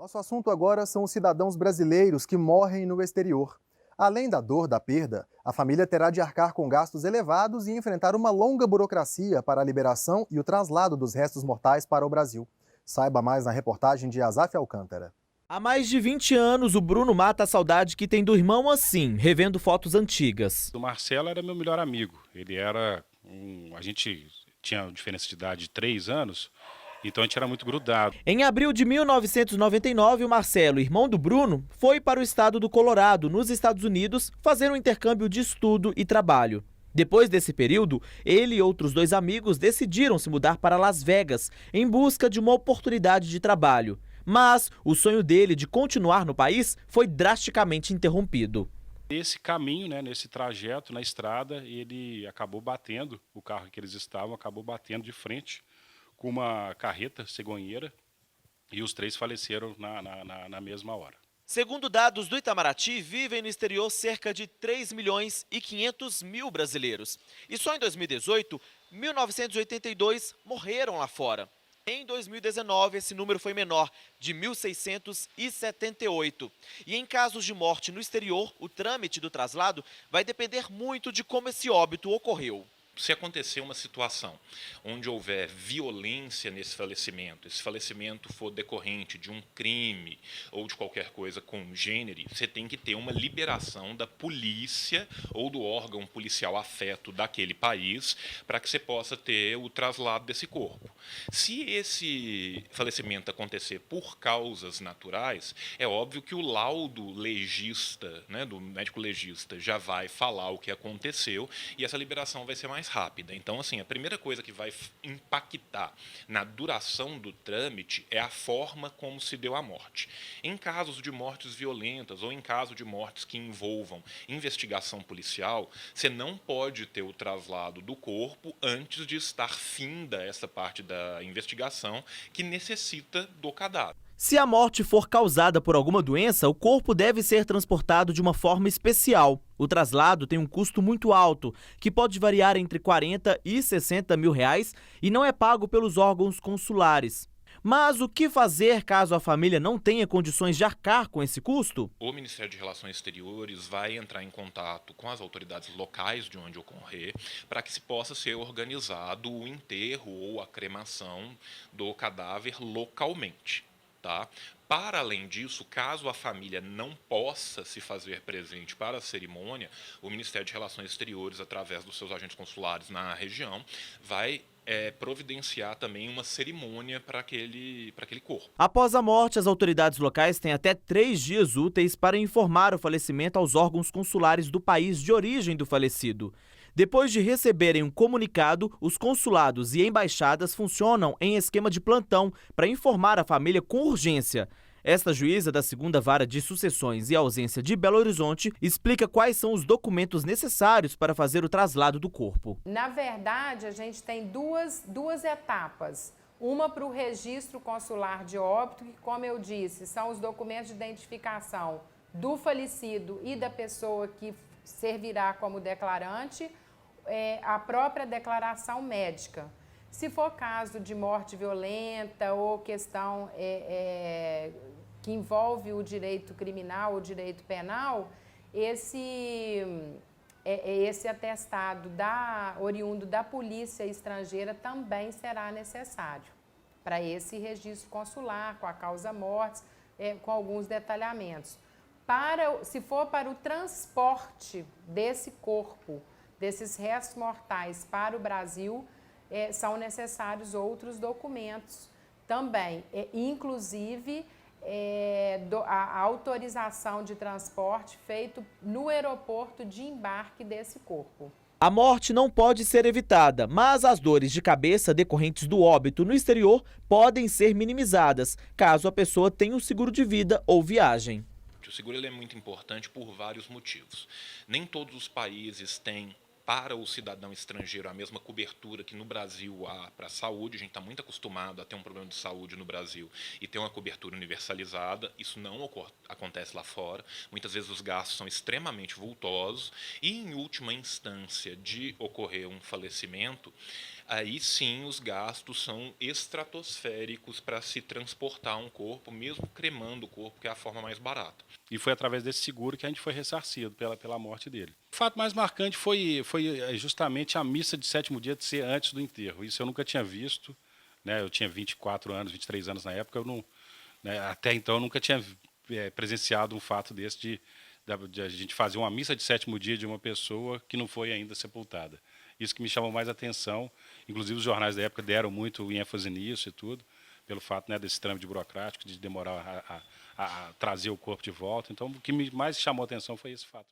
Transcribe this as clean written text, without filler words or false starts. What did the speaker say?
Nosso assunto agora são os cidadãos brasileiros que morrem no exterior. Além da dor da perda, a família terá de arcar com gastos elevados e enfrentar uma longa burocracia para a liberação e o traslado dos restos mortais para o Brasil. Saiba mais na reportagem de Azaf Alcântara. Há mais de 20 anos, o Bruno mata a saudade que tem do irmão assim, revendo fotos antigas. O Marcelo era meu melhor amigo. Ele era a gente tinha uma diferença de idade de 3 anos, então a gente era muito grudado. Em abril de 1999, o Marcelo, irmão do Bruno, foi para o estado do Colorado, nos Estados Unidos, fazer um intercâmbio de estudo e trabalho. Depois desse período, ele e outros dois amigos decidiram se mudar para Las Vegas, em busca de uma oportunidade de trabalho. Mas o sonho dele de continuar no país foi drasticamente interrompido. Nesse caminho, né, nesse trajeto na estrada, ele acabou batendo, o carro que eles estavam acabou batendo de frente com uma carreta cegonheira e os três faleceram na mesma hora. Segundo dados do Itamaraty, vivem no exterior cerca de 3 milhões e 500 mil brasileiros. E só em 2018, 1.982 morreram lá fora. Em 2019, esse número foi menor, de 1.678. E em casos de morte no exterior, o trâmite do traslado vai depender muito de como esse óbito ocorreu. Se acontecer uma situação onde houver violência nesse falecimento, esse falecimento for decorrente de um crime ou de qualquer coisa congênere, você tem que ter uma liberação da polícia ou do órgão policial afeto daquele país para que você possa ter o traslado desse corpo. Se esse falecimento acontecer por causas naturais, é óbvio que o laudo legista, né, do médico legista, já vai falar o que aconteceu e essa liberação vai ser mais rápida. Então, assim, a primeira coisa que vai impactar na duração do trâmite é a forma como se deu a morte. Em casos de mortes violentas ou em caso de mortes que envolvam investigação policial, você não pode ter o traslado do corpo antes de estar finda essa parte da investigação que necessita do cadáver. Se a morte for causada por alguma doença, o corpo deve ser transportado de uma forma especial. O traslado tem um custo muito alto, que pode variar entre 40 e 60 mil reais e não é pago pelos órgãos consulares. Mas o que fazer caso a família não tenha condições de arcar com esse custo? O Ministério de Relações Exteriores vai entrar em contato com as autoridades locais de onde ocorrer para que se possa ser organizado o enterro ou a cremação do cadáver localmente. Tá? Para além disso, caso a família não possa se fazer presente para a cerimônia, o Ministério de Relações Exteriores, através dos seus agentes consulares na região, vai providenciar também uma cerimônia para aquele corpo. Após a morte, as autoridades locais têm até 3 dias úteis para informar o falecimento aos órgãos consulares do país de origem do falecido. Depois de receberem um comunicado, os consulados e embaixadas funcionam em esquema de plantão para informar a família com urgência. Esta juíza da 2ª Vara de Sucessões e Ausência de Belo Horizonte explica quais são os documentos necessários para fazer o traslado do corpo. Na verdade, a gente tem duas etapas. Uma para o registro consular de óbito, que, como eu disse, são os documentos de identificação do falecido e da pessoa que servirá como declarante, a própria declaração médica. Se for caso de morte violenta ou questão que envolve o direito criminal ou direito penal, esse atestado oriundo da polícia estrangeira também será necessário para esse registro consular, com a causa mortes, com alguns detalhamentos. Se for para o transporte desse corpo, desses restos mortais para o Brasil, são necessários outros documentos também, inclusive a autorização de transporte feito no aeroporto de embarque desse corpo. A morte não pode ser evitada, mas as dores de cabeça decorrentes do óbito no exterior podem ser minimizadas, caso a pessoa tenha um seguro de vida ou viagem. O seguro ele é muito importante por vários motivos. Nem todos os países têm para o cidadão estrangeiro a mesma cobertura que no Brasil há para a saúde. A gente está muito acostumado a ter um problema de saúde no Brasil e ter uma cobertura universalizada. Isso não acontece lá fora. Muitas vezes os gastos são extremamente vultosos e, em última instância de ocorrer um falecimento, aí sim os gastos são estratosféricos para se transportar um corpo, mesmo cremando o corpo, que é a forma mais barata. E foi através desse seguro que a gente foi ressarcido pela morte dele. O fato mais marcante foi justamente a missa de sétimo dia de ser antes do enterro. Isso eu nunca tinha visto, né? Eu tinha 24 anos, 23 anos na época, eu não, né? Até então eu nunca tinha presenciado um fato desse de a gente fazer uma missa de sétimo dia de uma pessoa que não foi ainda sepultada. Isso que me chamou mais atenção, inclusive os jornais da época deram muito ênfase nisso e tudo, pelo fato, né, desse trâmite burocrático, de demorar a trazer o corpo de volta. Então, o que mais chamou a atenção foi esse fato.